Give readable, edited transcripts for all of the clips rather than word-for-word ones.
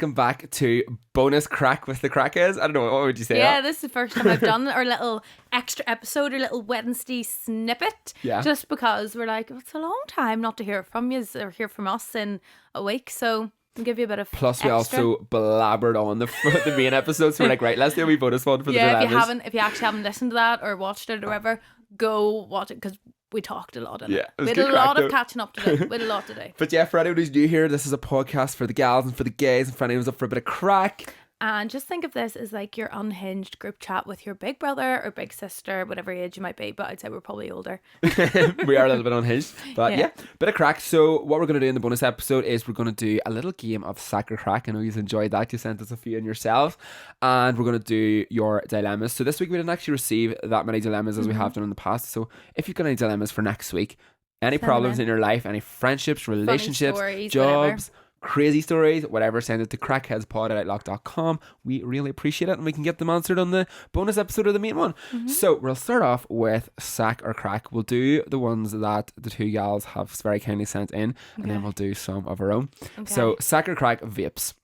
welcome back to bonus crack with the crackheads. I don't know, what would you say? Yeah, this is the first time I've done our little extra episode, our little Wednesday snippet. Yeah. Just because we're like, it's a long time not to hear from you or hear from us in a week. So we'll give you a bit of Plus, we extra. also blabbered on the main episode. So we're like, right, let's do a wee bonus one for the dilemmas. If you actually haven't listened to that or watched it or whatever, go watch it because we talked a lot in it. It was We good had a crack, lot though. of catching up to do. We had a lot to do. But yeah, for anyone who's new here, this is a podcast for the gals and for the gays and for anyone who's up for a bit of crack. And just think of this as like your unhinged group chat with your big brother or big sister, whatever age you might be. But I'd say we're probably older. We are a little bit unhinged. But Yeah. bit of crack. So what we're going to do in the bonus episode is we're going to do a little game of sack or crack. I know you've enjoyed that. You sent us a few in yourself. And we're going to do your dilemmas. So this week we didn't actually receive that many dilemmas as we have done in the past. So if you've got any dilemmas for next week, any Send problems them in your life, any friendships, relationships, stories, jobs, crazy stories, whatever, send it to crackheadspod@outlook.com. We really appreciate it and we can get them answered on the bonus episode or the main one. So we'll start off with sack or crack. We'll do the ones that the two gals have very kindly sent in and then we'll do some of our own. Okay. So sack or crack, vapes.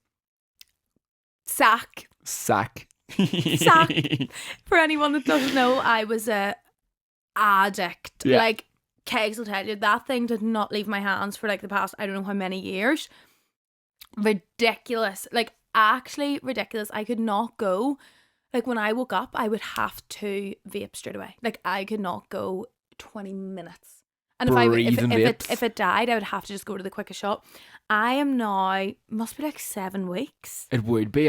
Sack. Sack. Sack. For anyone that doesn't know, I was a addict. Yeah. Like, Kegs will tell you, that thing did not leave my hands for like the past, I don't know how many years. Ridiculous. Like, actually ridiculous. I could not go. Like, when I woke up, I would have to vape straight away. Like, I could not go 20 minutes. And Breathing vapes. if it died, I would have to just go to the quickest shop. I am now, must be like 7 weeks. It would be,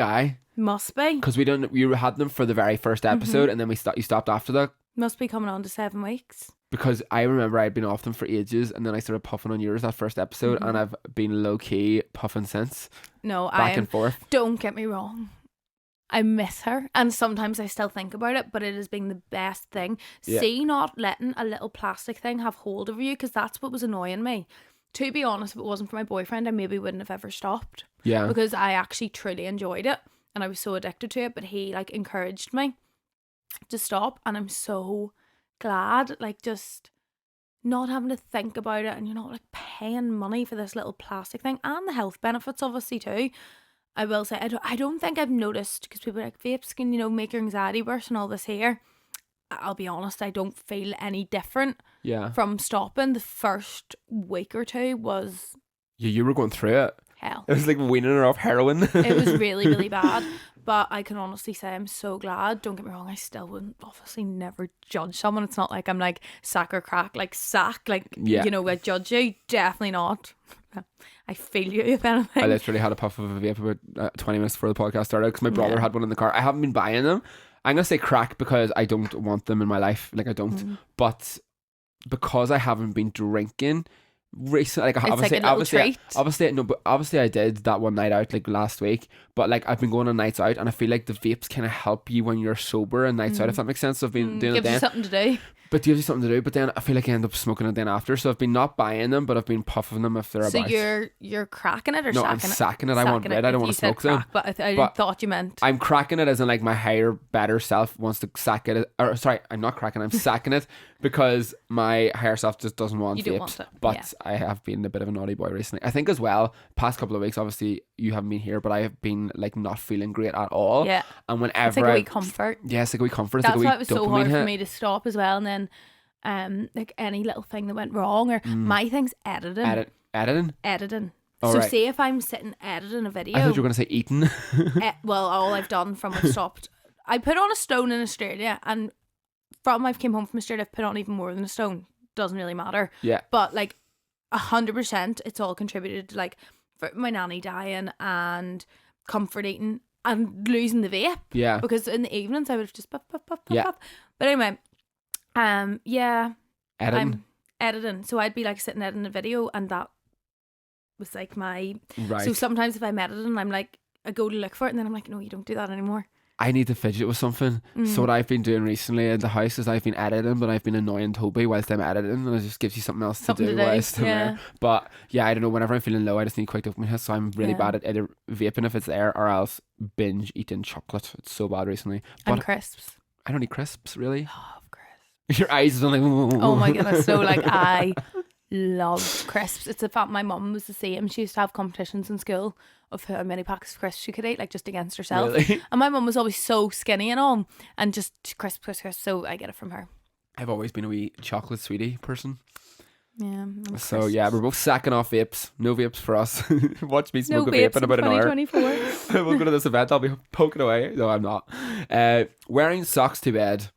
Must be. because you had them for the very first episode and then you stopped after that. Must be coming on to 7 weeks. Because I remember I'd been off them for ages and then I started puffing on yours that first episode and I've been low-key puffing since. No, Back and forth. Don't get me wrong. I miss her and sometimes I still think about it, but it has been the best thing. Yeah. See, not letting a little plastic thing have hold of you, because that's what was annoying me. To be honest, if it wasn't for my boyfriend, I maybe wouldn't have ever stopped, Yeah. because I actually truly enjoyed it and I was so addicted to it, but he like encouraged me to stop and I'm so glad, like, just not having to think about it and you're not like paying money for this little plastic thing, and the health benefits obviously too. I will say I don't think I've noticed, because people are like, vapes can, make your anxiety worse and all this here. I'll be honest, I don't feel any different Yeah. from stopping. The first week or two was Yeah, you were going through it. hell. It was like weaning her off heroin. It was really, really bad. But I can honestly say I'm so glad. Don't get me wrong, I still wouldn't obviously never judge someone. It's not like I'm like sack or crack, like sack, like, Yeah. I judge you. Definitely not. I feel you, if anything. I literally had a puff of a vape about 20 minutes before the podcast started because my brother Yeah. had one in the car. I haven't been buying them. I'm going to say crack because I don't want them in my life. Like, I don't. But because I haven't been drinking recently, like, It's like a little treat. obviously I did that one night out like last week, but like I've been going on nights out and I feel like the vapes kind of help you when you're sober and nights out, if that makes sense. So I've been doing it Gives you then, something to do. but gives you something to do, but then I feel like I end up smoking it then after. So I've been not buying them, but I've been puffing them if they're So about. you're cracking it or No, sacking I'm it? sacking it. I want red. I don't want You to said smoke them. crack, but I But thought you meant. I'm cracking it as in like my higher, better self wants to sack it. Or sorry, I'm not cracking. I'm sacking it because my higher self just doesn't want You don't vapes. want it, But yeah. I have been a bit of a naughty boy recently. I think as well. Past couple of weeks, obviously you haven't been here, but I have been like not feeling great at all. Yeah. And whenever It's like a wee comfort. yeah, it's like a wee comfort. It's That's like a why wee it was so dopamine hard hit. for me to stop as well. And then like any little thing that went wrong, or my thing's editing. Editing. So Alright. say if I'm sitting editing a video, I thought you were gonna say eating. well, all I've done from I've stopped, I put on a stone in Australia, and from I've came home from Australia, I've put on even more than a stone. Doesn't really matter. Yeah. But like 100%, it's all contributed to like for my nanny dying and comfort eating and losing the vape. Yeah. Because in the evenings I would have just puff. Yeah. But anyway, yeah. Editing. I'm editing. So I'd be like sitting editing a video, and that was like my. Right. So sometimes if I'm editing, I'm like, I go to look for it, and then I'm like, no, you don't do that anymore. I need to fidget with something. So what I've been doing recently in the house is I've been editing, but I've been annoying Toby whilst I'm editing, and it just gives you something else Something to to do do, whilst I'm yeah. there. But yeah, I don't know. Whenever I'm feeling low, I just need quick dopamine hits. So I'm really Yeah. bad at either vaping if it's there, or else binge eating chocolate. It's so bad recently. And But crisps. I don't need crisps really. Love crisps. Your eyes are like. Oh my goodness. So like I loved crisps. It's a fact my mum was the same. She used to have competitions in school of how many packs of crisps she could eat, like just against herself. Really? And my mum was always so skinny and all, and just crisp. So I get it from her. I've always been a wee chocolate sweetie person. Yeah. So yeah, we're both sacking off vapes. No vapes for us. Watch me no smoke a vapes vape in about an hour. 2024. We'll go to this event. I'll be poking away. No, I'm not. Wearing socks to bed.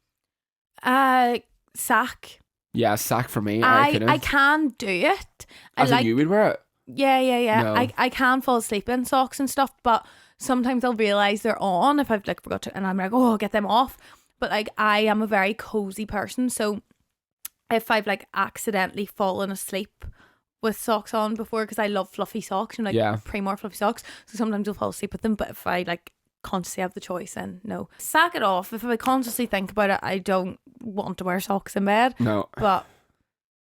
Sack. Yeah, sack for me. I can do it. As in you would wear it? Yeah. No. I can fall asleep in socks and stuff, but sometimes I'll realise they're on if I've like forgot to, and I'm like, oh, I'll get them off. But like I am a very cozy person, so if I've like accidentally fallen asleep with socks on before, because I love fluffy socks and like Primor fluffy socks, so sometimes I'll fall asleep with them. But if I like consciously have the choice, then no, sack it off. If I consciously think about it, I don't want to wear socks in bed. No, but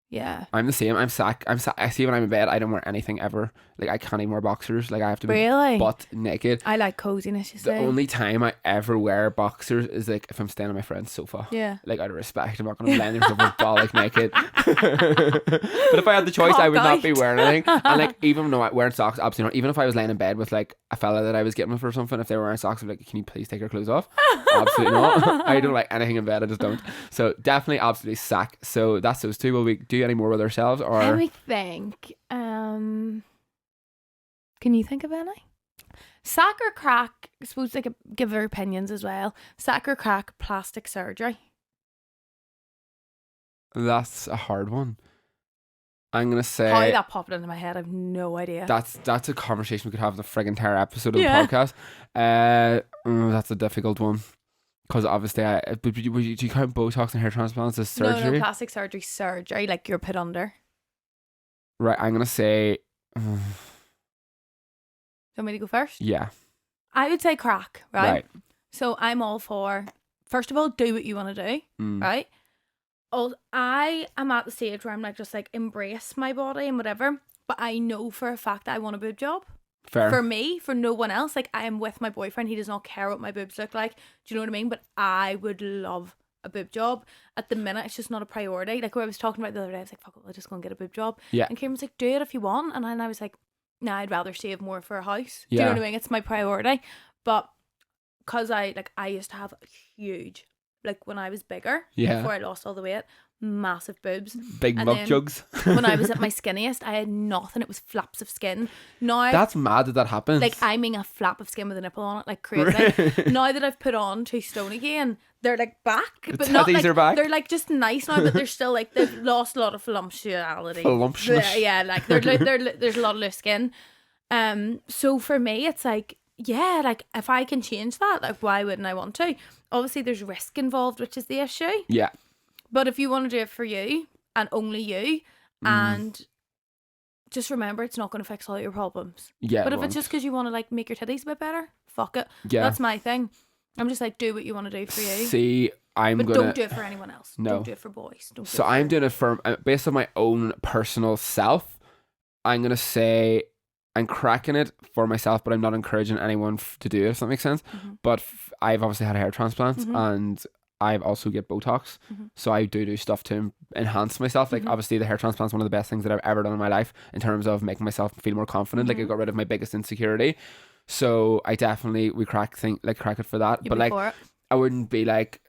yeah, I'm the same. I'm sack. I see when I'm in bed, I don't wear anything ever. Like I can't even wear boxers. Like I have to be really butt naked. I like coziness. You say the only time I ever wear boxers is like if I'm staying on my friend's sofa. Yeah, like out of respect, I'm not going to blend yourself with bollock naked. But if I had the choice, I would not be wearing anything. And like even though wearing socks, absolutely not. Even if I was laying in bed with like a fella that I was getting with or something, if they were wearing socks, I'd be like, can you please take your clothes off? Absolutely not. I don't like anything in bed. I just don't. So definitely, absolutely sack. So that's those two. Will we do any more with ourselves or? Let me think. Can you think of any? Sack or crack? I suppose they could give their opinions as well. Sack or crack plastic surgery? That's a hard one. I'm gonna say how that popped into my head, I have no idea. That's a conversation we could have in the friggin' entire episode of the podcast. That's a difficult one because obviously, do you count Botox and hair transplants as surgery? No, plastic surgery, like you're put under. Right, I'm gonna say. Do you want me to go first? Yeah. I would say crack, right? So I'm all for, first of all, do what you want to do, right? I am at the stage where I'm like, just like embrace my body and whatever, but I know for a fact that I want a boob job. Fair. For me, for no one else. Like I am with my boyfriend, he does not care what my boobs look like. Do you know what I mean? But I would love a boob job. At the minute, it's just not a priority. Like what I was talking about the other day, I was like, fuck it, I'll just go and get a boob job. Yeah. And Kieran was like, do it if you want. And then I was like, nah, I'd rather save more for a house. Yeah. Do you know what I mean? It's my priority. But because I used to have huge, like when I was bigger, before I lost all the weight, massive boobs, big milk jugs. When I was at my skinniest, I had nothing. It was flaps of skin. Now that's mad that happens. Like I mean a flap of skin with a nipple on it, like crazy. Now that I've put on 2 stone again, they're like back, the but not like are back. they're like just nice now, but they're still like they've lost a lot of voluptuosity. Yeah, like there's a lot of loose skin. So for me, it's like, yeah, like if I can change that, like why wouldn't I want to? Obviously, there's risk involved, which is the issue. Yeah. But if you want to do it for you and only you, and just remember, it's not going to fix all your problems. Yeah. But if it's just because you want to like make your titties a bit better, fuck it. Yeah. That's my thing. I'm just like, do what you want to do for you. See, but don't do it for anyone else. No. Don't do it for boys. I'm doing it for based on my own personal self. I'm gonna say I'm cracking it for myself, but I'm not encouraging anyone to do it. If that makes sense. Mm-hmm. But I've obviously had a hair transplant, and I've also get Botox, so I do stuff to enhance myself. Like obviously the hair transplant's one of the best things that I've ever done in my life in terms of making myself feel more confident. Like I got rid of my biggest insecurity, so I definitely crack it for that. But like I wouldn't be like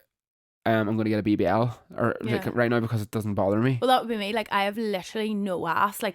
I'm going to get a BBL or like right now because it doesn't bother me. Well, that would be me. Like I have literally no ass, and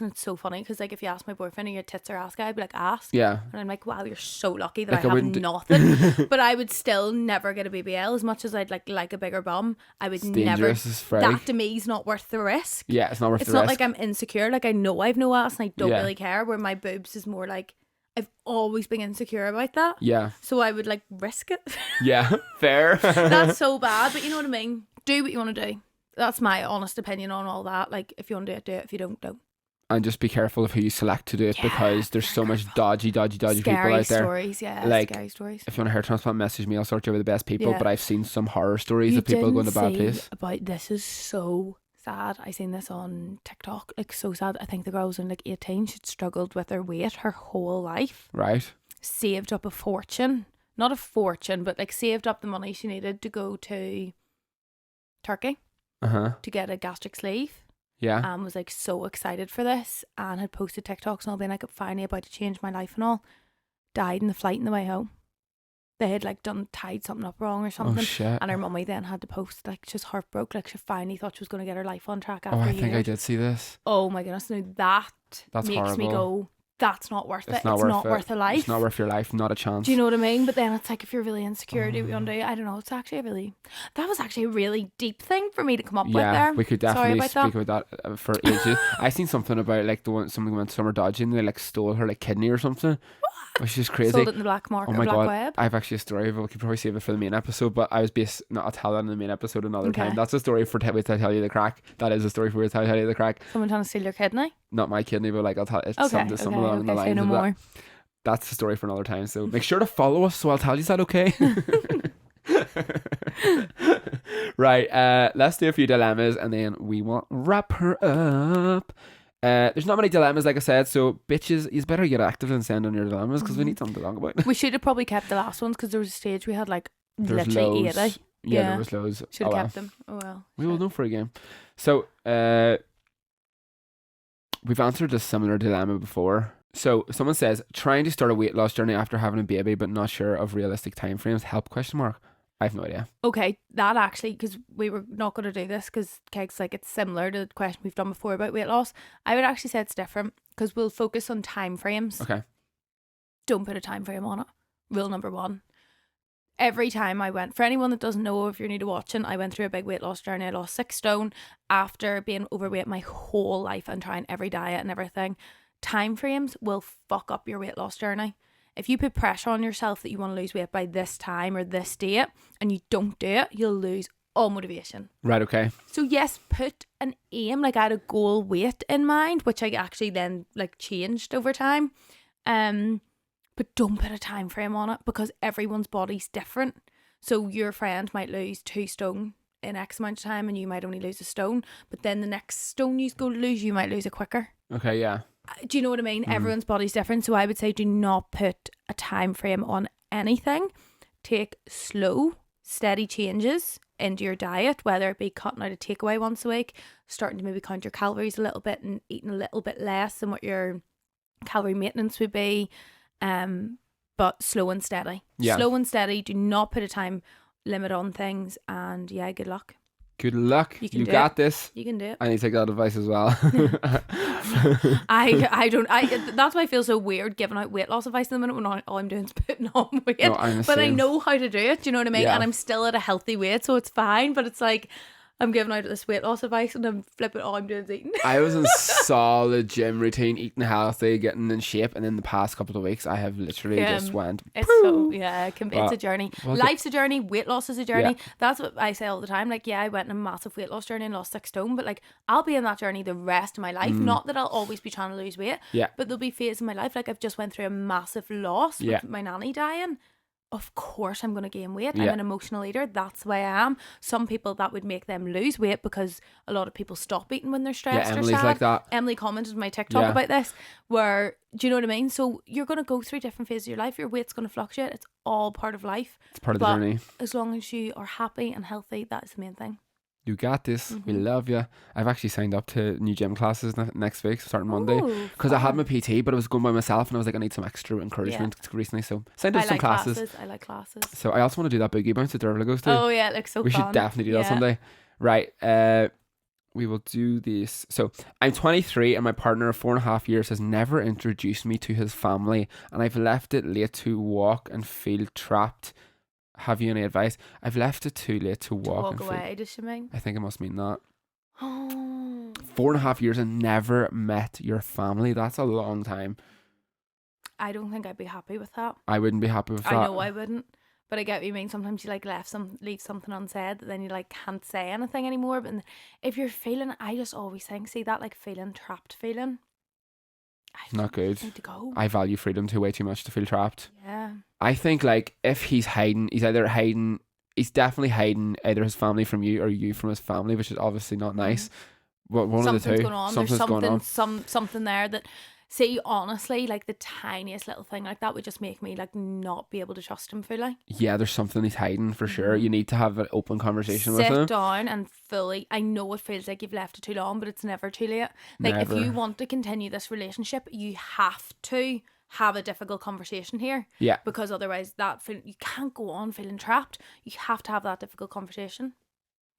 it's so funny because like if you ask my boyfriend, are you a tits or ass guy? I'd be like ass. Yeah. And I'm like, wow, you're so lucky that I have nothing. But I would still never get a BBL as much as I'd like a bigger bum. I would never. That to me is not worth the risk. Yeah, it's not worth the risk. It's not like I'm insecure. Like I know I've no ass and I don't really care. Where my boobs is more like I've always been insecure about that. Yeah. So I would like risk it. Yeah, fair. That's so bad, but you know what I mean? Do what you want to do. That's my honest opinion on all that. Like, if you want to do it, do it. If you don't, don't. And just be careful of who you select to do it because there's so much dodgy scary people out there. Stories, yeah. Like, scary stories. If you want a hair transplant, message me. I'll sort you with the best people. But I've seen some horror stories of people going to bad place. This is so sad. I seen this on TikTok. Like, so sad. I think the girl was in like 18. She'd struggled with her weight her whole life. Right. Saved up a fortune. Not a fortune, but like saved up the money she needed to go to Turkey. To get a gastric sleeve. Yeah. and was like so excited for this and had posted TikToks and all being like, I'm finally about to change my life and all. Died in the flight on the way home. They had like tied something up wrong or Oh something. shit. And her mummy then had to post, like, just heartbroken. Like, she finally thought she was going to get her life on track Oh, after I think I years. did see this. Oh my goodness, no, that That's makes me horrible. go, that's not worth it. It's not worth a life. It's not worth your life. Not a chance. Do you know what I mean? But then it's like, if you're really insecure, do what you want to do? I don't know. It's actually that was actually a really deep thing for me to come up with there. Yeah, we could Sorry definitely about speak that. about that for ages. I seen something about like something went summer dodging. They like stole her like kidney or something, which is crazy. Sold it in the black market, Oh my black god, web. I have actually a story, but we could probably save it for the main episode. But I was based, not, I'll tell that in the main episode another Okay. time. That's a story for wait till I tell you the crack. That is a story for wait till I tell you the crack. Someone trying to steal your kidney? Not my kidney, but like I'll tell it's Okay, something along the say lines no of more. that. That's the story for another time. So make sure to follow us. So I'll tell you, is that okay? Right. Let's do a few dilemmas and then we will wrap her up. There's not many dilemmas, like I said, so bitches, you better get active and send on your dilemmas because we need something to talk about. We should have probably kept the last ones because there was a stage we had like There's literally loads. 80. Yeah, Yeah. there was loads. Should have Oh, kept them. Oh well. we will shit. know for a game. So, we've answered a similar dilemma before. So, someone says, trying to start a weight loss journey after having a baby but not sure of realistic timeframes. Help, question mark. I have no idea. Okay, that actually, because we were not going to do this because CRAIC's like, it's similar to the question we've done before about weight loss. I would actually say it's different because we'll focus on time frames. Okay. Don't put a time frame on it. Rule number 1. Every time I went, for anyone that doesn't know, if you're new to watching, I went through a big weight loss journey. I lost 6 stone after being overweight my whole life and trying every diet and everything. Time frames will fuck up your weight loss journey. If you put pressure on yourself that you want to lose weight by this time or this date and you don't do it, you'll lose all motivation. Right, okay. So yes, put an aim, like I had a goal weight in mind, which I actually then like changed over time. But don't put a time frame on it because everyone's body's different. So your friend might lose 2 stone in X amount of time and you might only lose a stone, but then the next stone you go to lose, you might lose it quicker. Okay, yeah. Do you know what I mean? Everyone's body's different. So I would say do not put a time frame on anything. Take slow, steady changes into your diet, whether it be cutting out a takeaway once a week, starting to maybe count your calories a little bit and eating a little bit less than what your calorie maintenance would be. But slow and steady. Yeah. Slow and steady. Do not put a time limit on things. And yeah, good luck. Good luck. You can You do got it. this. You can do it. I need to take that advice as well. That's why I feel so weird giving out weight loss advice in the minute when all I'm doing is putting on weight. No, I'm the but I same. know how to do it, do you know what I mean? Yeah. And I'm still at a healthy weight, so it's fine. But it's like I'm giving out this weight loss advice and I'm flipping all I'm doing is eating. I was in solid gym routine, eating healthy, getting in shape, and in the past couple of weeks I have literally just went It's poo. so it's a journey. well, Life's a journey. Weight loss is a journey. Yeah. That's what I say all the time. Like, yeah, I went on a massive weight loss journey and lost 6 stone, but like I'll be in that journey the rest of my life. Not that I'll always be trying to lose weight. Yeah. But there'll be phases in my life. Like I've just went through a massive loss Yeah. with my nanny dying. Of course I'm going to gain weight. I'm Yeah. an emotional eater. That's the way I am. Some people that would make them lose weight because a lot of people stop eating when they're stressed or Emily's sad. like that. Emily commented on my TikTok Yeah. about this where, do you know what I mean? So you're going to go through different phases of your life. Your weight's going to fluctuate. It's all part of life. It's part of the But journey. as long as you are happy and healthy, that's the main thing. You got this. We love you. I've actually signed up to new gym classes next week, starting Monday. Ooh, Because I had fun. my PT, but I was going by myself, and I was like, I need some extra encouragement recently. So signed up I some like classes. I like classes. So I also want to do that boogie bounce that Dervla goes to. Oh yeah, it looks so we fun. should definitely do that Yeah. someday. Right. We will do this. So I'm 23 and my partner of 4.5 years has never introduced me to his family, and I've left it late to walk and feel trapped. Have you any advice? I've left it too late to walk, Walk and away, does she mean? I think it must mean that. Oh, 4.5 years and never met your family. That's a long time. I don't think I'd be happy with that. I wouldn't be happy with that. I know I wouldn't. But I get what you mean. Sometimes you like leave something unsaid that then you like can't say anything anymore. But if you're feeling, I just always think, see that like feeling trapped feeling. I Not good. need to go. I value freedom way too much to feel trapped. Yeah. I think like if he's definitely hiding either his family from you or you from his family, which is obviously not nice. But one of the two. Something's going on. Something's There's going on. something there that See, honestly, like the tiniest little thing like that would just make me like not be able to trust him fully. Yeah, there's something he's hiding for sure. You need to have an open conversation with Sit him. down and fully. I know it feels like you've left it too long, but it's never too late. Like if you Never. want to continue this relationship, you have to have a difficult conversation here. Yeah. Because otherwise, you can't go on feeling trapped. You have to have that difficult conversation.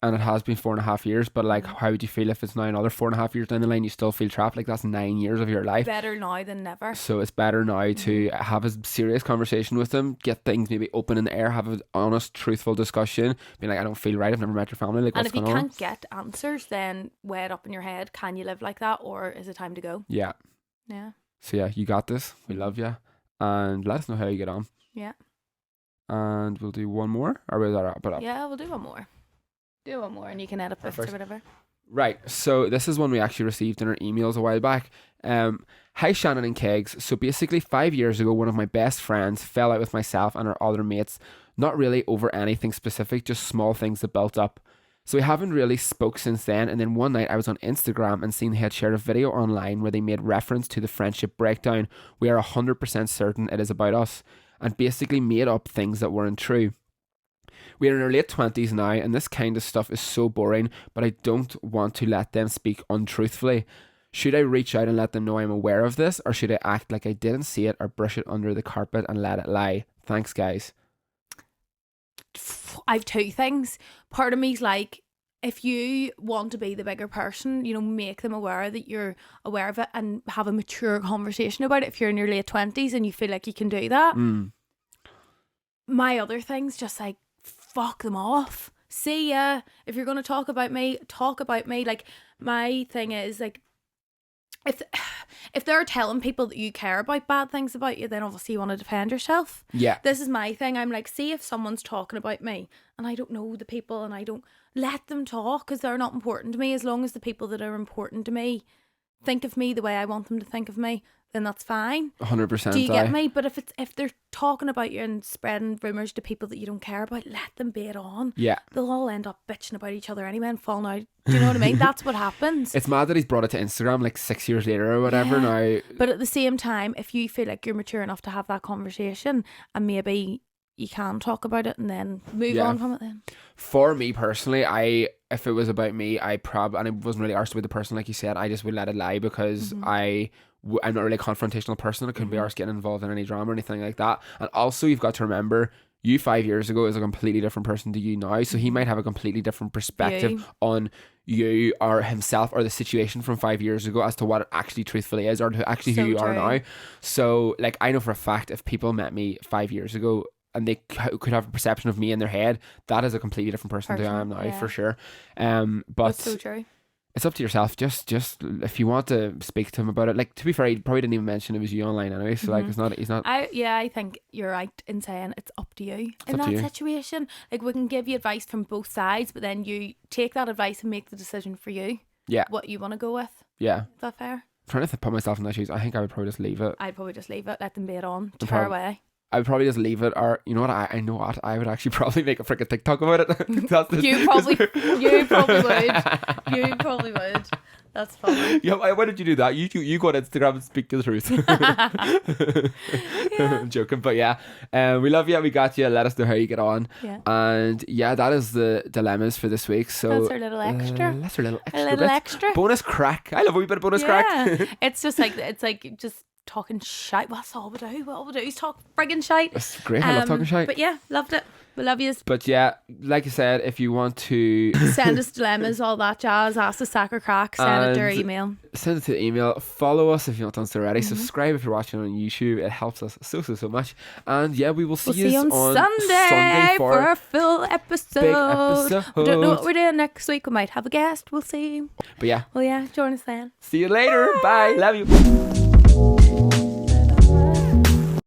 And it has been 4.5 years, but like, how would you feel if it's now another 4.5 years down the line, you still feel trapped? Like, that's 9 years of your life. Better now than never. So it's better now to have a serious conversation with them, get things maybe open in the air, have an honest, truthful discussion, be like, I don't feel right, I've never met your family, like, And what's if you going on? can't get answers, then weigh it up in your head. Can you live like that, or is it time to go? Yeah. Yeah. So yeah, you got this. We love you. And let us know how you get on. Yeah. And we'll do one more, or will that wrap it up? Yeah, we'll do one more. Do one more and you can edit this or Perfect. whatever. Right, so this is one we actually received in our emails a while back. Hi Shannon and Kegs. So basically 5 years ago, one of my best friends fell out with myself and our other mates. Not really over anything specific, just small things that built up. So we haven't really spoke since then, and then one night I was on Instagram and seen they had shared a video online where they made reference to the friendship breakdown. We are 100% certain it is about us, and basically made up things that weren't true. We are in our late 20s now, and this kind of stuff is so boring, but I don't want to let them speak untruthfully. Should I reach out and let them know I'm aware of this, or should I act like I didn't see it or brush it under the carpet and let it lie? Thanks, guys. I've two things. Part of me's like, if you want to be the bigger person, you know, make them aware that you're aware of it and have a mature conversation about it if you're in your late 20s and you feel like you can do that. My other thing's just like, fuck them off. See ya. If you're going to talk about me, talk about me. Like, my thing is, like, if they're telling people that you care about bad things about you, then obviously you want to defend yourself. Yeah. This is my thing. I'm like, see if someone's talking about me and I don't know the people and I don't let them talk because they're not important to me. As long as the people that are important to me think of me the way I want them to think of me, then that's fine. 100%. Do you get me? But if they're talking about you and spreading rumours to people that you don't care about, let them be it on. Yeah. They'll all end up bitching about each other anyway and falling out. Do you know what I mean? That's what happens. It's mad that he's brought it to Instagram like 6 years later or whatever now. But at the same time, if you feel like you're mature enough to have that conversation and maybe you can talk about it and then move on from it then. For me personally, if it was about me, and I wasn't really arsed with the person like you said, I just would let it lie because I'm not really a confrontational person. I couldn't be arsed getting involved in any drama or anything like that. And also you've got to remember, you 5 years ago is a completely different person to you now, so he might have a completely different perspective on you or himself or the situation from 5 years ago as to what it actually truthfully is, or who you are now. So like, I know for a fact if people met me 5 years ago and they could have a perception of me in their head, that is a completely different person to I am now, for sure. But that's so true. It's up to yourself. Just if you want to speak to him about it. Like, to be fair, he probably didn't even mention it was you online anyway. So like, he's not. I think you're right in saying it's up to you in that situation. Like, we can give you advice from both sides, but then you take that advice and make the decision for you. Yeah. What you want to go with. Yeah. Is that fair? I'm trying to put myself in their shoes. I think I would probably just leave it. I'd probably just leave it. Let them be it on. Tear away. I would probably just leave it, or you know what? I know what I would actually probably make a freaking TikTok about it. You probably would. You probably would. That's funny. Yeah, why did you do that? You go on Instagram and speak the truth. I'm joking, but yeah, we love you. We got you. Let us know how you get on. Yeah. And yeah, that is the dilemmas for this week. So that's our little extra. That's our little extra. A little extra. Bonus crack. I love a wee bit of bonus crack. It's just like just talking shite. That's all we do. What we do is talk friggin' shite. That's great. I love talking shite. But yeah, loved it. We love you. But yeah, like I said, if you want to send us dilemmas, all that jazz, ask us sack or crack, send it to our email. Send it to the email. Follow us if you've not done so already. Subscribe if you're watching on YouTube. It helps us so much. And yeah, we will see you on Sunday for a full episode. Big episode. We don't know what we're doing next week. We might have a guest. We'll see. But yeah. Well, yeah, join us then. See you later. Bye. Love you.